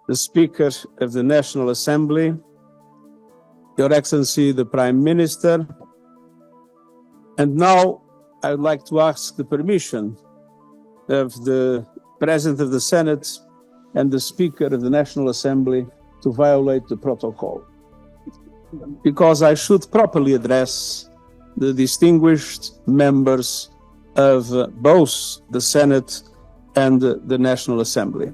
the Speaker of the National Assembly, Your Excellency the Prime Minister, and now I would like to ask the permission of the President of the Senate and the Speaker of the National Assembly to violate the protocol, because I should properly address the distinguished members of both the Senate and the National Assembly.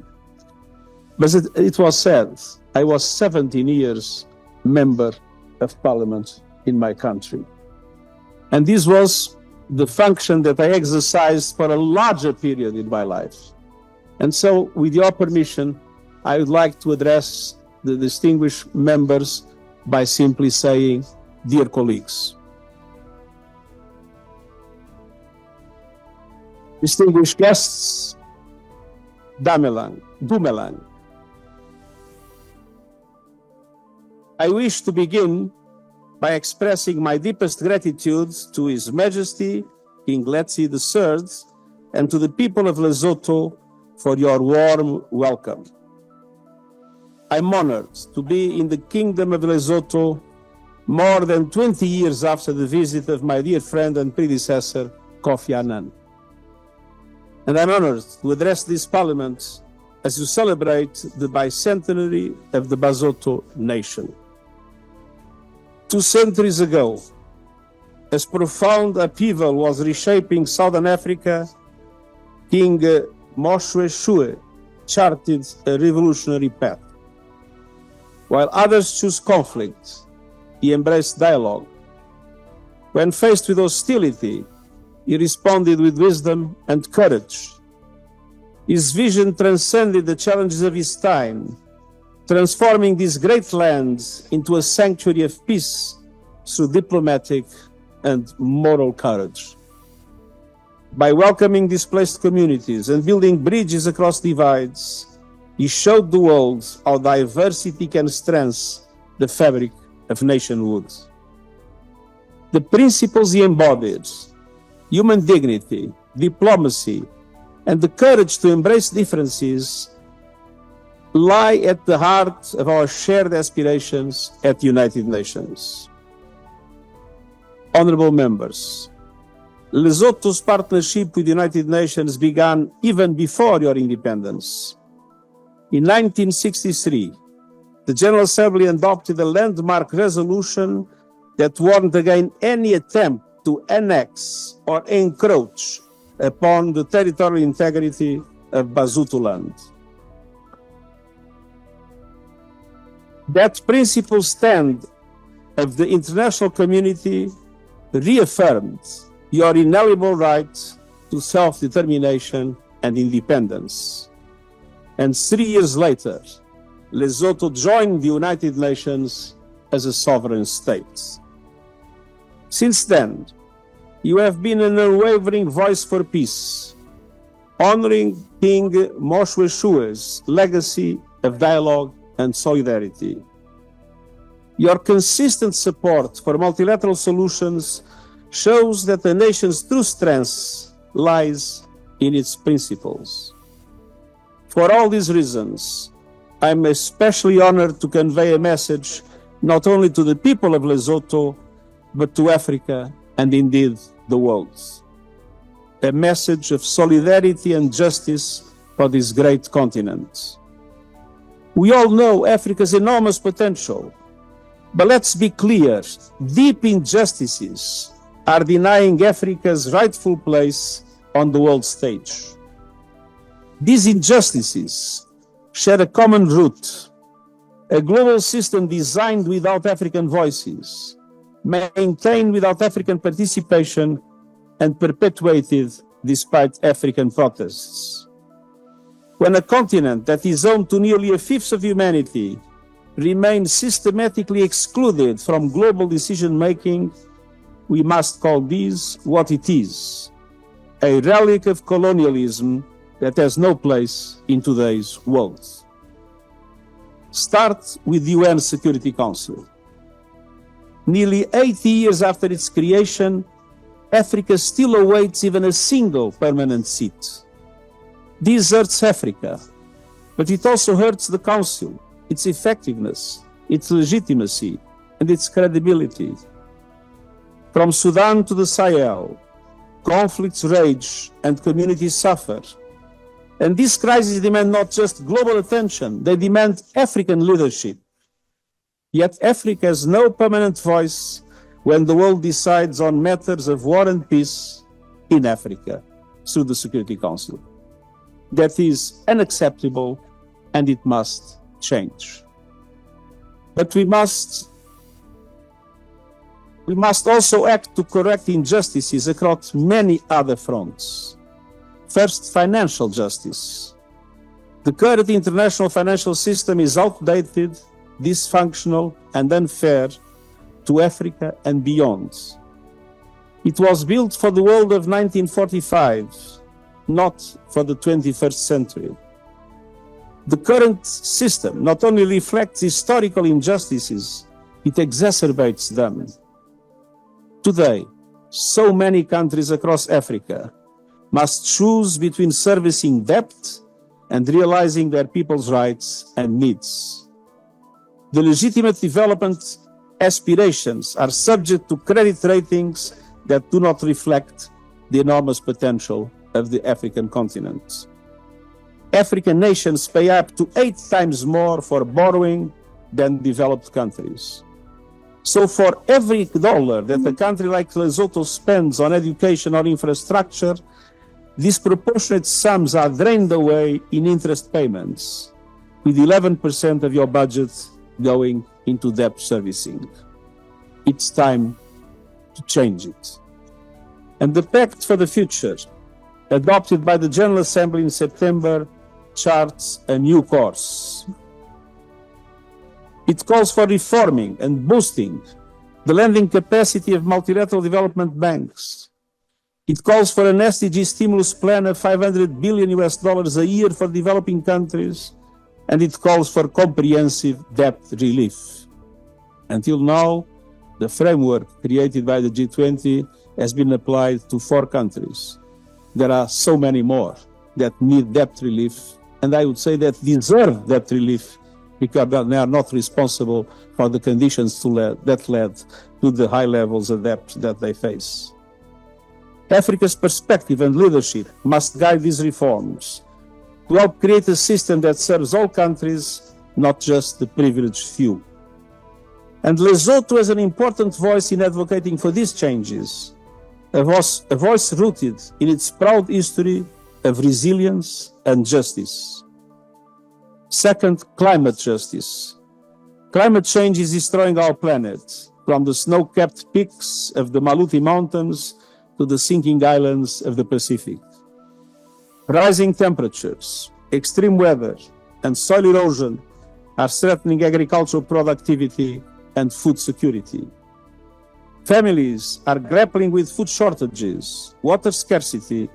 But it was said, I was 17 years member of Parliament in my country. And this was the function that I exercised for a larger period in my life. And so, with your permission, I would like to address the distinguished members by simply saying, dear colleagues. Distinguished guests, Dumelang. I wish to begin by expressing my deepest gratitude to His Majesty, King Letsie III, and to the people of Lesotho for your warm welcome. I'm honored to be in the Kingdom of Lesotho more than 20 years after the visit of my dear friend and predecessor, Kofi Annan. And I'm honored to address this Parliament as you celebrate the bicentenary of the Basotho nation. 2 centuries ago, as profound upheaval was reshaping Southern Africa, King Moshoeshoe charted a revolutionary path. While others chose conflict, he embraced dialogue. When faced with hostility, he responded with wisdom and courage. His vision transcended the challenges of his time, transforming this great land into a sanctuary of peace through diplomatic and moral courage. By welcoming displaced communities and building bridges across divides, he showed the world how diversity can strengthen the fabric of nationhood. The principles he embodied, human dignity, diplomacy, and the courage to embrace differences, lie at the heart of our shared aspirations at the United Nations. Honorable members, Lesotho's partnership with the United Nations began even before your independence. In 1963, the General Assembly adopted a landmark resolution that warned against any attempt to annex or encroach upon the territorial integrity of Basotho land. That principal stand of the international community reaffirmed your inalienable right to self-determination and independence. And 3 years later, Lesotho joined the United Nations as a sovereign state. Since then, you have been an unwavering voice for peace, honoring King Moshoeshoe's legacy of dialogue and solidarity. Your consistent support for multilateral solutions shows that the nation's true strength lies in its principles. For all these reasons, I'm especially honored to convey a message not only to the people of Lesotho, but to Africa and indeed the world. A message of solidarity and justice for this great continent. We all know Africa's enormous potential, but let's be clear, deep injustices are denying Africa's rightful place on the world stage. These injustices share a common root, a global system designed without African voices, maintained without African participation, and perpetuated despite African protests. When a continent that is home to nearly a fifth of humanity remains systematically excluded from global decision-making, we must call this what it is, a relic of colonialism that has no place in today's world. Start with the UN Security Council. Nearly 80 years after its creation, Africa still awaits even a single permanent seat. This hurts Africa, But it also hurts the Council, its effectiveness, its legitimacy, and its credibility. From Sudan to the Sahel, conflicts rage and communities suffer. And these crises demand not just global attention, they demand African leadership. Yet Africa has no permanent voice when the world decides on matters of war and peace in Africa through the Security Council. That is unacceptable and it must change. But we must also act to correct injustices across many other fronts. First, financial justice. The current international financial system is outdated, dysfunctional, and unfair to Africa and beyond. It was built for the world of 1945, not for the 21st century. The current system not only reflects historical injustices, it exacerbates them. Today, so many countries across Africa must choose between servicing debt and realizing their people's rights and needs. The legitimate development aspirations are subject to credit ratings that do not reflect the enormous potential of the African continent. African nations pay up to 8 times more for borrowing than developed countries. So for every dollar that a country like Lesotho spends on education or infrastructure, disproportionate sums are drained away in interest payments, with 11% of your budget going into debt servicing. It's time to change it. And the Pact for the Future, adopted by the General Assembly in September, charts a new course. It calls for reforming and boosting the lending capacity of multilateral development banks. It calls for an SDG stimulus plan of $500 billion a year for developing countries, and it calls for comprehensive debt relief. Until now, the framework created by the G20 has been applied to 4 countries. There are so many more that need debt relief, and I would say that deserve debt relief because they are not responsible for the conditions that led to the high levels of debt that they face. Africa's perspective and leadership must guide these reforms to help create a system that serves all countries, not just the privileged few. And Lesotho has an important voice in advocating for these changes, a voice rooted in its proud history of resilience and justice. Second, climate justice. Climate change is destroying our planet, from the snow-capped peaks of the Maluti Mountains to the sinking islands of the Pacific. Rising temperatures, extreme weather, and soil erosion are threatening agricultural productivity and food security. Families are grappling with food shortages, water scarcity,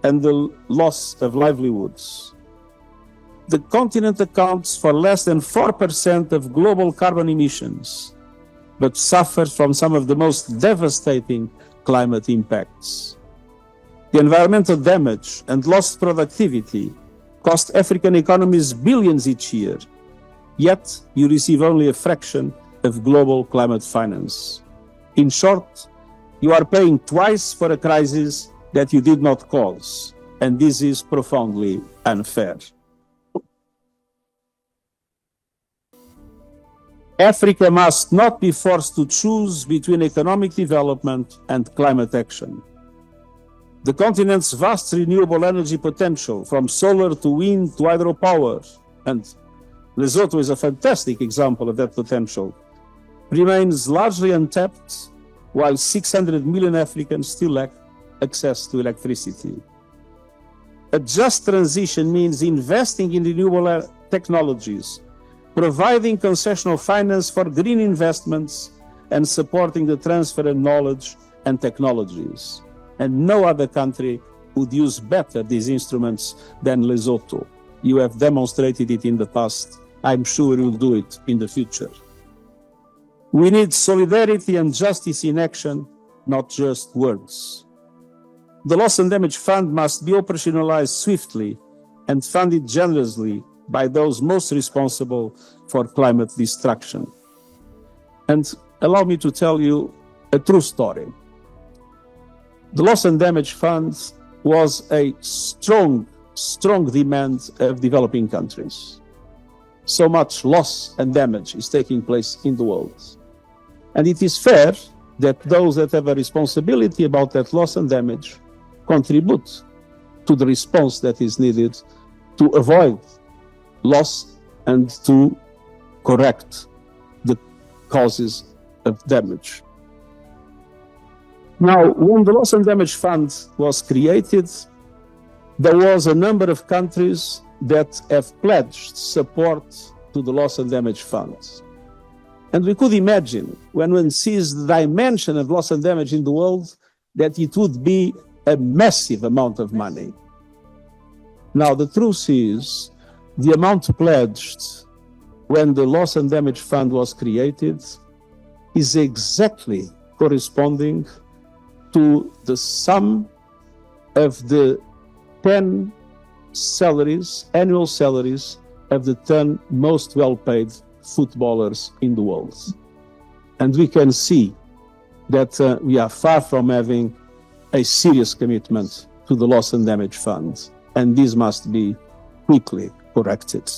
and the loss of livelihoods. The continent accounts for less than 4% of global carbon emissions, but suffers from some of the most devastating climate impacts. The environmental damage and lost productivity cost African economies billions each year, yet you receive only a fraction of global climate finance. In short, you are paying twice for a crisis that you did not cause, and this is profoundly unfair. Africa must not be forced to choose between economic development and climate action. The continent's vast renewable energy potential, from solar to wind to hydropower, and Lesotho is a fantastic example of that potential, remains largely untapped, while 600 million Africans still lack access to electricity. A just transition means investing in renewable technologies, providing concessional finance for green investments, and supporting the transfer of knowledge and technologies. And no other country would use better these instruments than Lesotho. You have demonstrated it in the past. I'm sure you'll do it in the future. We need solidarity and justice in action, not just words. The Loss and Damage Fund must be operationalized swiftly and funded generously by those most responsible for climate destruction. And allow me to tell you a true story. The Loss and Damage Fund was a strong demand of developing countries. So much loss and damage is taking place in the world. And it is fair that those that have a responsibility about that loss and damage contribute to the response that is needed to avoid loss and to correct the causes of damage. Now, when the Loss and Damage Fund was created, there was a number of countries that have pledged support to the Loss and Damage Fund. And we could imagine, when one sees the dimension of loss and damage in the world, that it would be a massive amount of money. Now, the truth is, the amount pledged when the Loss and Damage Fund was created is exactly corresponding to the sum of the 10 salaries, annual salaries of the 10 most well-paid footballers in the world. And we can see that we are far from having a serious commitment to the Loss and Damage Fund, and this must be quickly corrected.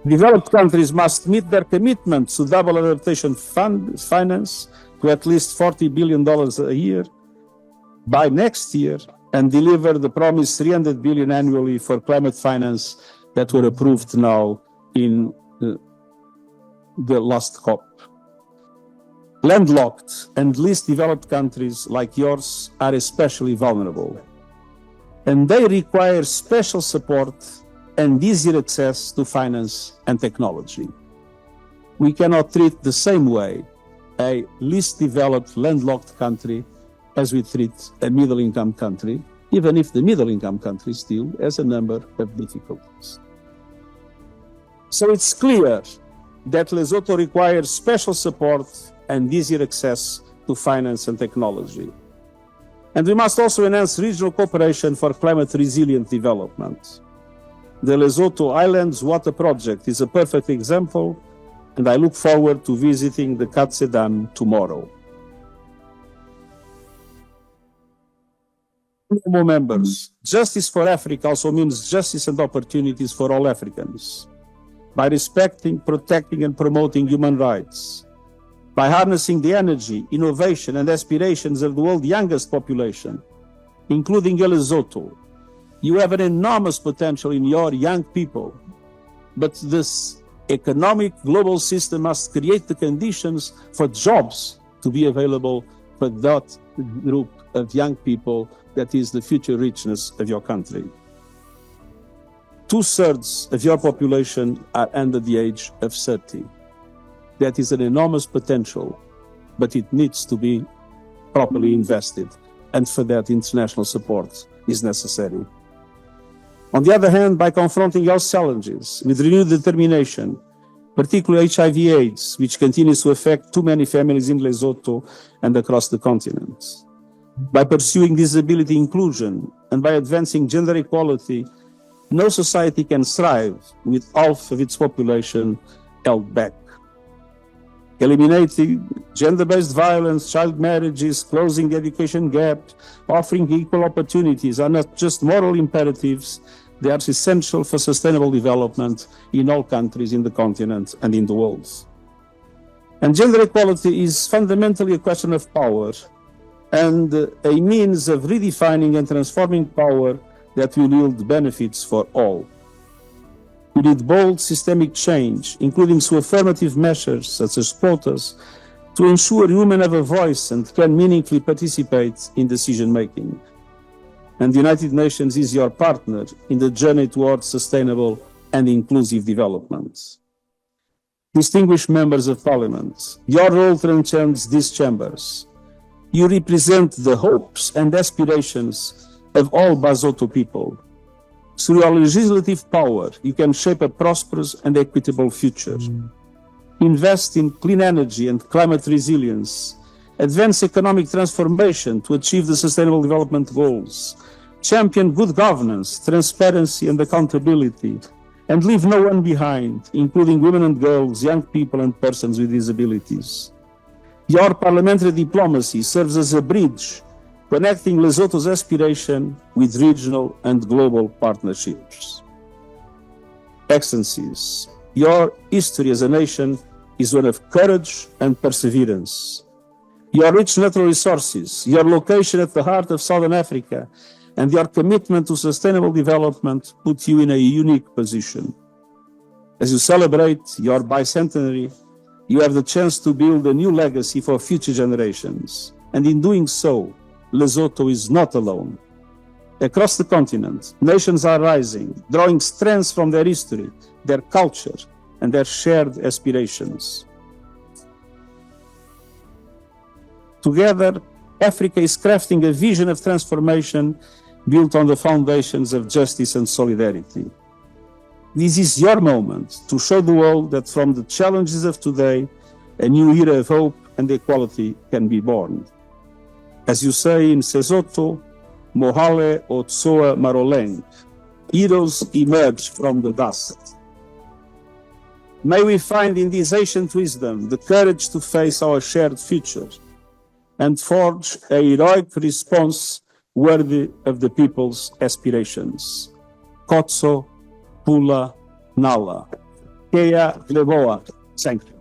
Developed countries must meet their commitment to double adaptation fund finance to at least $40 billion a year by next year and deliver the promised $300 billion annually for climate finance that were approved now in the last COP. Landlocked and least developed countries like yours are especially vulnerable, and they require special support and easier access to finance and technology. We cannot treat the same way a least developed landlocked country as we treat a middle-income country, even if the middle-income country still has a number of difficulties. So it's clear that Lesotho requires special support and easier access to finance and technology. And we must also enhance regional cooperation for climate-resilient development. The Lesotho Islands Water Project is a perfect example, and I look forward to visiting the Katse Dam tomorrow. Honourable members, Justice for Africa also means justice and opportunities for all Africans. By respecting, protecting, and promoting human rights, by harnessing the energy, innovation, and aspirations of the world's youngest population, including Lesotho, you have an enormous potential in your young people. But this economic global system must create the conditions for jobs to be available for that group of young people that is the future richness of your country. 2/3 of your population are under the age of 30. That is an enormous potential, but it needs to be properly invested, and for that international support is necessary. On the other hand, by confronting health challenges with renewed determination, particularly HIV/AIDS, which continues to affect too many families in Lesotho and across the continent, by pursuing disability inclusion, and by advancing gender equality, no society can thrive with half of its population held back. Eliminating gender-based violence, child marriages, closing the education gap, offering equal opportunities are not just moral imperatives, they are essential for sustainable development in all countries in the continent and in the world. And gender equality is fundamentally a question of power and a means of redefining and transforming power that will yield benefits for all. We need bold systemic change, including through affirmative measures such as quotas, to ensure women have a voice and can meaningfully participate in decision-making. And the United Nations is your partner in the journey towards sustainable and inclusive development. Distinguished members of Parliament, your role transcends these chambers. You represent the hopes and aspirations of all Basotho people. Through your legislative power, you can shape a prosperous and equitable future. Invest in clean energy and climate resilience. Advance economic transformation to achieve the Sustainable Development Goals. champion good governance, transparency and accountability, and leave no one behind, including women and girls, young people and persons with disabilities. Your parliamentary diplomacy serves as a bridge connecting Lesotho's aspiration with regional and global partnerships. Excellencies, your history as a nation is one of courage and perseverance. Your rich natural resources, your location at the heart of Southern Africa, and your commitment to sustainable development put you in a unique position. As you celebrate your bicentenary, you have the chance to build a new legacy for future generations. And in doing so, Lesotho is not alone. Across the continent, nations are rising, drawing strength from their history, their culture, and their shared aspirations. Together, Africa is crafting a vision of transformation built on the foundations of justice and solidarity. This is your moment to show the world that from the challenges of today, a new era of hope and equality can be born. As you say in Lesotho, Mohale Otsoa Maroleng, heroes emerge from the dust. May we find in this ancient wisdom the courage to face our shared future and forge a heroic response worthy of the people's aspirations. Kotso Pula Nala. Kea Leboa. Thank you.